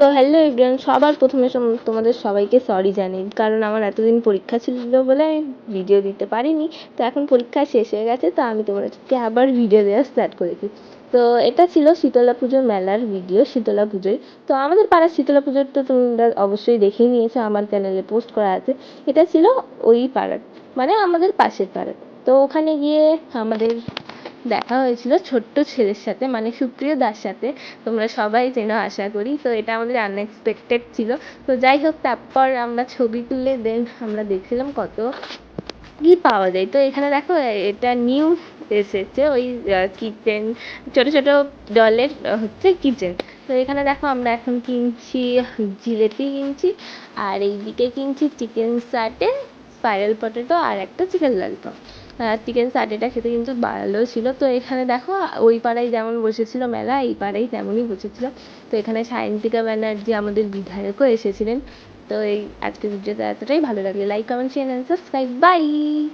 তো hello everyone, সবার প্রথমে তোমাদের সবাইকে সরি জানাই, কারণ আমার এতদিন পরীক্ষা ছিল বলে আমি ভিডিও দিতে পারিনি। তো এখন পরীক্ষা শেষ হয়ে গেছে, তো আমি তোমাদেরকে আবার ভিডিও দেওয়া স্টার্ট করেছি। তো এটা ছিল শীতলা পুজোর মেলার ভিডিও, শীতলা পুজোয়। তো আমাদের পাড়ার শীতলা পুজোর তো তোমরা অবশ্যই দেখেই নিয়েছো, আমার চ্যানেলে পোস্ট করা আছে। এটা ছিল ওই পাড়ার, মানে আমাদের পাশের পাড়ার। তো ওখানে গিয়ে আমাদের দেখা হয়েছিল ছোট্ট ছেলের সাথে, মানে সুপ্রিয় দার সাথে। তোমরা সবাই চেনো আশা করি। তো এটা আমাদের আনএক্সপেক্টেড ছিল। তো যাই হোক, তারপর আমরা ছবি তুলে দেন আমরা দেখছিলাম কত কি পাওয়া যায়। তো এখানে দেখো, এটা নিউ এসেছে ওই কিচেন, ছোট ছোট ডলের হচ্ছে কিচেন। তো এখানে দেখো আমরা এখন কিনছি জিলেপি কিনছি, আর এইদিকে কিনছি চিকেন সাটে, স্পাইরাল পটেটো, আর একটা চিকেন ললিপপ। চিকেন সাটেটা খেতে কিন্তু ভালো ছিল। তো এখানে দেখো, ওই পাড়ায় যেমন বসেছিল মেলা, এই পাড়ায় তেমনই বসেছিল। তো এখানে সায়ন্তিকা ব্যানার্জি আমাদের বিধায়কও এসেছিলেন। তো এই আজকের ভিডিওটা এতটাই, ভালো লাগলে like comment share and subscribe. By.